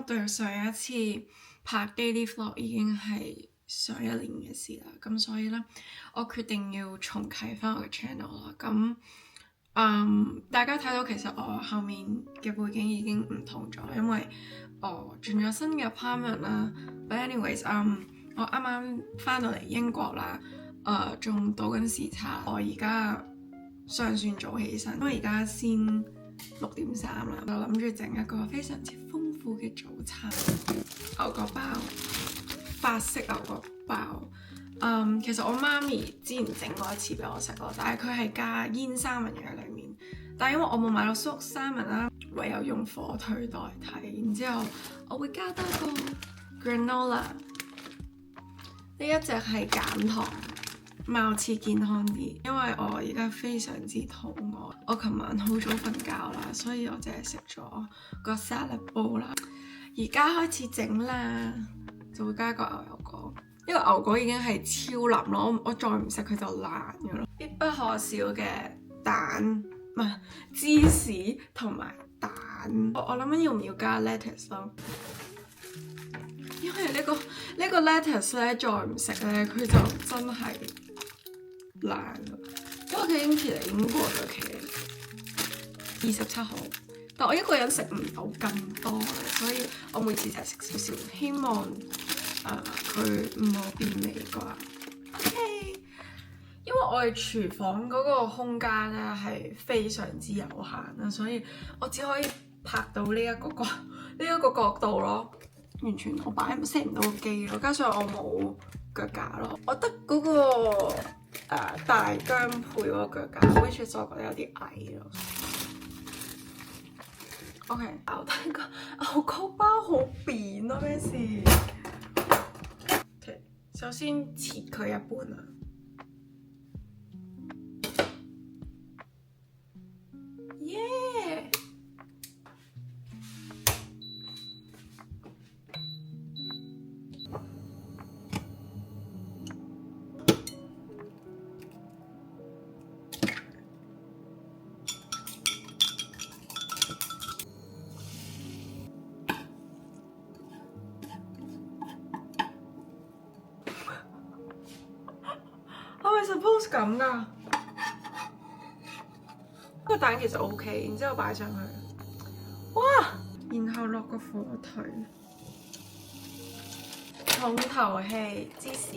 對上一次拍 daily vlog 已經係上一年嘅事啦，咁所以咧，我決定要重啟翻我嘅 channel 啦。咁大家睇到其實我後面嘅背景已經唔同咗，因為我轉咗新嘅 apartment 啦。But anyways，我啱啱翻到嚟英國啦，仲倒緊時差。我而家尚算早起身，因為而家先6:3啦，我諗住整一個非常之豐富嘅早餐，牛角包，法式牛角包。其實我媽咪之前整過一次俾我食咯，但係佢係加煙三文魚喺裡面，但係因為我冇買到smoked salmon啦，唯有用火腿代替。然之後我會加多個 granola， 呢一隻係減糖，貌似健康啲，因為我而家非常之肚餓。我琴晚好早瞓覺啦，所以我淨係食咗個 salad bowl 啦。而家開始整啦，就會加個牛油果。呢個牛果已經係超腍咯，我再唔食佢就爛嘅咯。必不可少嘅蛋，唔係芝士同埋蛋。我諗緊要唔要加 lettuce 咯，因為呢個 lettuce 咧再唔食咧，佢就真係爛。因為佢已經過咗期，27號。但我一個人食唔到咁多，所以我每次就係食少少，希望佢唔好變味啩。OK， 因為我哋廚房嗰個空間咧係非常之有限啦，所以我只可以拍到呢一個角度咯，完全我set唔到個機咯，加上我冇腳架咯，我得嗰個大薑配嗰個腳架，which is我覺得有啲矮咯。OK， 但係個牛角包好扁咯，咩事？Okay，首先切佢一半啊。耶！我係 suppose 咁㗎，個蛋其實 OK， 然之後擺上去，哇！然後落個火腿，重頭戲芝士，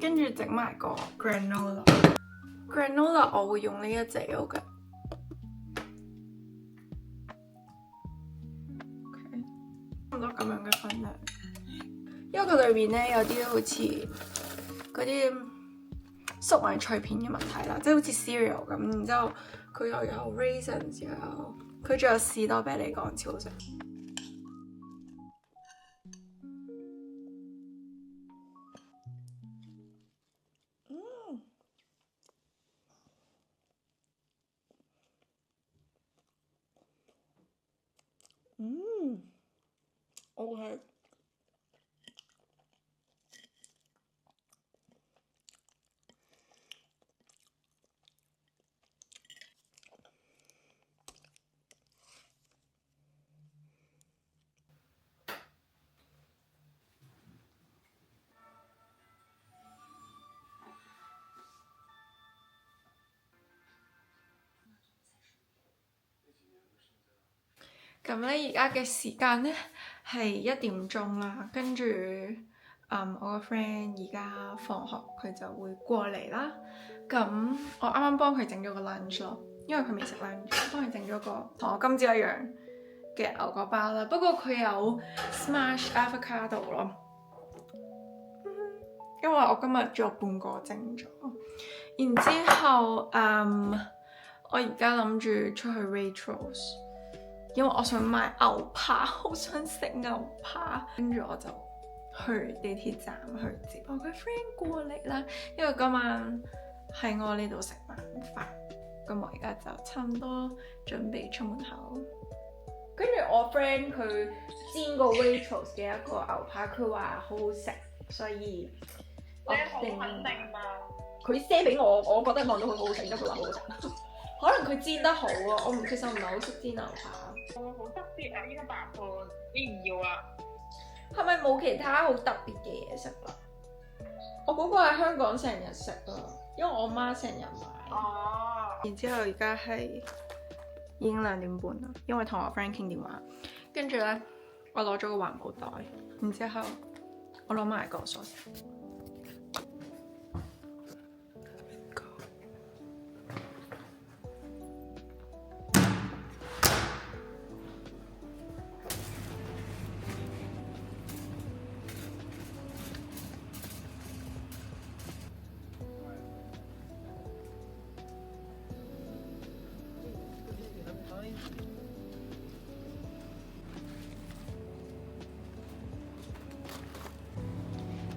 跟住整埋個 granola 我會用呢一隻嘅。OK， 差唔多咁樣嘅分量，因為佢裏面咧有啲好似嗰啲粟米脆片嘅物體啦，即係好似 cereal 咁，然之後佢又有 raisins， 佢仲有士多啤梨乾超好食。OK。咁咧，而家嘅時間咧係1點鐘啦，跟住我個 friend 而家放學佢就會過嚟啦。咁我啱啱幫佢整咗個 lunch 咯，因為佢未食 lunch，幫佢整咗個同我今朝一樣嘅牛角包啦。不過佢有 smash avocado 咯，因為我今日仲有半個整咗。然之後我而家諗住出去 Waitrose， 因為我想買牛扒，好想食牛扒。跟住我就去地鐵站去接我個 friend 過嚟啦，因為今晚喺我呢度食晚飯。咁我而家就差唔多準備出門口。跟住我 friend 佢煎過 Waitrose 嘅一個牛扒，佢話好好食，所以我好肯定嘛。佢 send 俾我，我覺得望到佢好好食，因為佢話好好食。可能佢煎得好啊，其實唔係好識煎牛扒。好特別啊！呢個白盤要唔要啊？係咪冇其他好特別嘅嘢食啦？我嗰個喺香港成日食啊，因為我媽成日買。哦。然之後而家係已經2點半啦，因為同我 friend 傾電話，跟住咧我攞咗個環保袋，然之後我攞埋個鎖匙。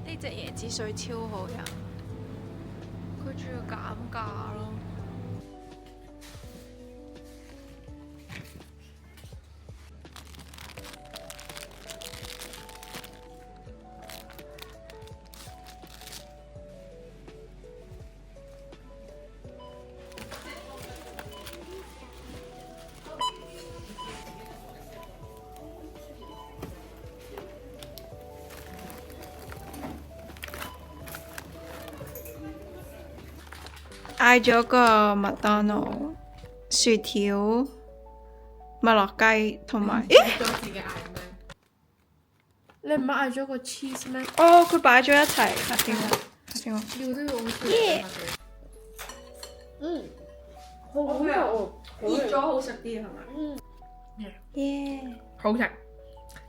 呢隻椰子水超好飲，佢仲要減價咯。嗌咗個麥當勞薯條、麥樂雞同埋，咦？自己嗌咩？你唔係嗌咗個 cheese 咩？哦，佢擺咗一齊，下先啊，下先啊。料都好似。嗯，好好食喎，熱咗好食啲係咪？嗯。耶！好食。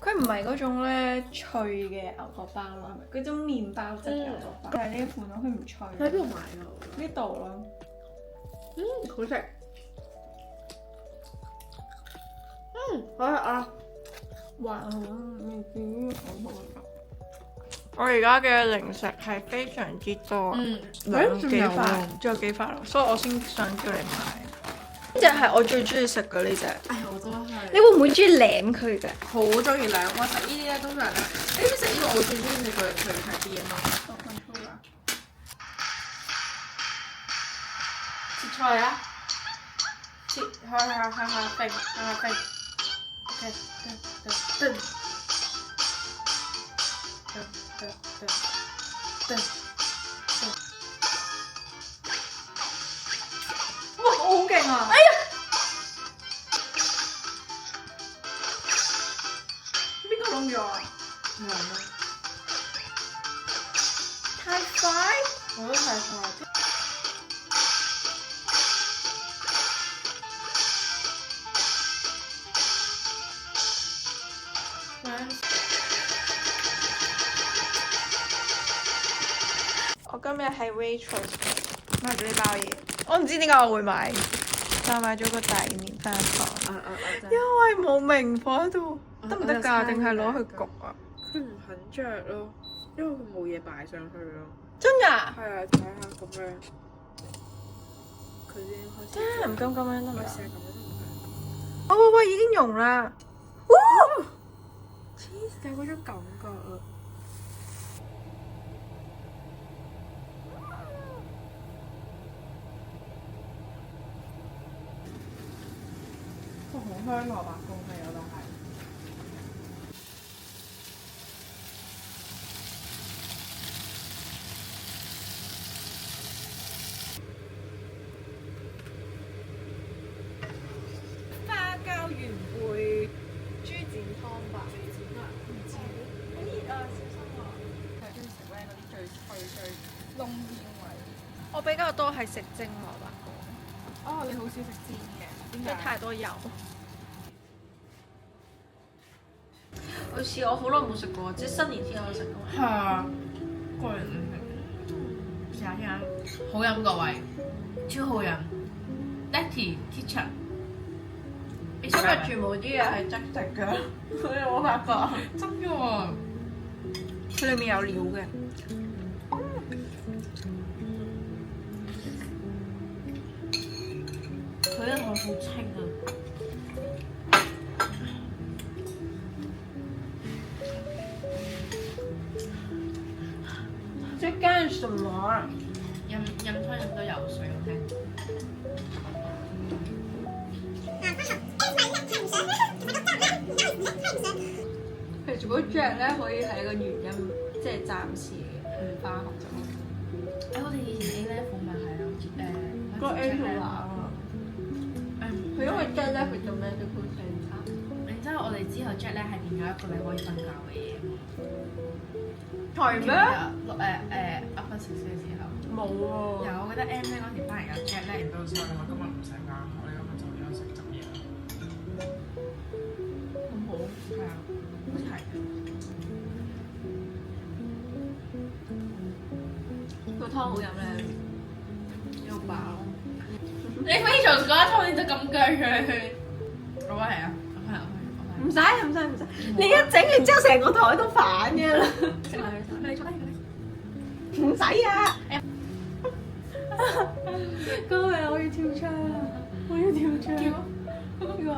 佢唔係嗰種咧脆嘅牛角包咯，係咪？嗰種麵包質嘅牛角包。但係呢一款咯，佢唔脆。喺邊度買㗎？呢度咯。好食。好食啊！還好，我而家嘅零食係非常之多，兩幾塊，仲有幾塊咯，所以我先想叫你買。呢隻係我最中意食嘅呢隻。哎呀，我都係。你會唔會中意舐佢嘅？好中意舐，我食呢啲咧通常咧，你知唔知食呢個我最中意食佢係啲嘢嘛？切菜啊！切，向下飛，OK，哇，我好勁啊！哎呀，邊個窿咗啊？唔係咩？太快！我都太快。我今日喺 Waitrose 買咗呢包嘢，我唔知點解我會買，但係買咗個大麵包糖，因為冇明火喺度，得唔得㗎？定係攞去焗啊？佢唔肯着咯，因為佢冇嘢擺上去咯。真㗎？係啊，睇下咁樣，佢已經開始。真係唔敢咁樣得唔得？我試下咁樣都唔得。哦喂，已經溶啦！黐線嗰種感覺啊！好香蘿蔔糕係我都係。花膠原貝豬展湯吧。豬展啊？唔知。好熱啊！小心啊！係中意食咧嗰啲最脆最燶煙味。我比較多係食蒸蘿蔔糕，哦，你好少食煎嘅，因為太多油。好似我好耐冇食過，即係新年先有食過。係啊，過年試下先啊，好飲各位，超好飲。Letty Kitchen，今日全部啲嘢係即食㗎，所以我發覺真嘅喎，佢裡面有料嘅。佢一個好清啊。什麼？飲湯飲到游水，OK。其實如果 Jack 咧可以係一個原因，即係暫時唔翻學就。我哋以前 A level 咪係咯，個 A 好難啊！佢因為 Jack 咧佢做 medical center，然之後我哋之後 Jack 咧係變咗一個你可以瞓覺嘅嘢嘛。係咩？upper 少少嘅時候冇喎。有，我記得 M 咧嗰時翻嚟有 Jack 咧，到時候我今日唔使翻，我哋今日就休息執嘢啦。好唔好？係啊，好似係。個湯好飲咧，又飽。你 Rachel 嗰一湯你就咁腳佢。我話係啊，唔使，你一整完之後成個台都反嘅啦。唔使啊！各位，我要跳窗啊！我要跳窗。跳啊！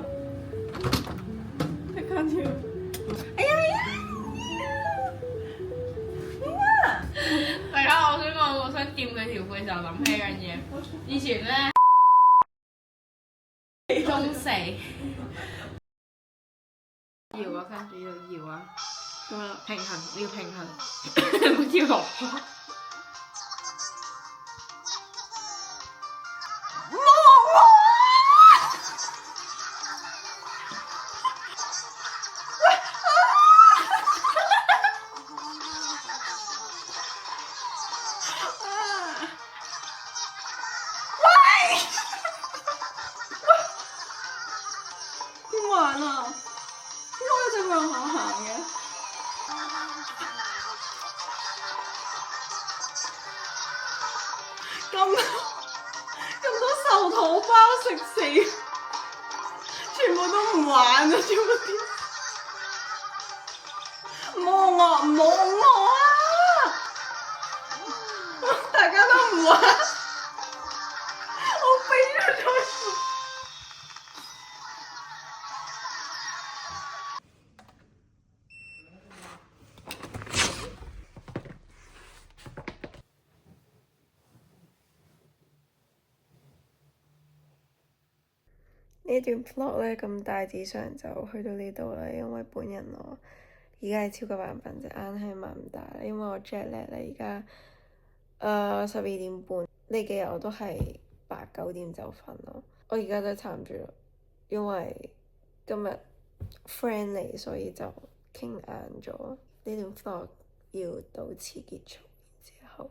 即刻跳！哎呀！大家我想講，我想掂佢條褲就諗起一樣嘢。以前咧中四搖啊，跟住要搖啊，平衡要平衡，唔跳落。點玩啊？點解我隻腳下行嘅？咁多壽桃包食死，全部都唔玩啊！全部啲望我唔望我啊！大家都唔玩，我飛咗出去。呢段 vlog 咧咁大致上就去到呢度啦，因為本人我而家係超級眼瞓，隻眼係擘唔大啦，因為我 jet lag 咧而家12點半，呢幾日我都係8、9點就瞓咯，我而家都撐唔住啦，因為今日 friend 嚟，所以就傾晏咗，呢段 vlog 要到此結束，然之後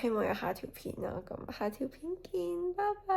希望有下條片啦，咁下條片見，拜拜。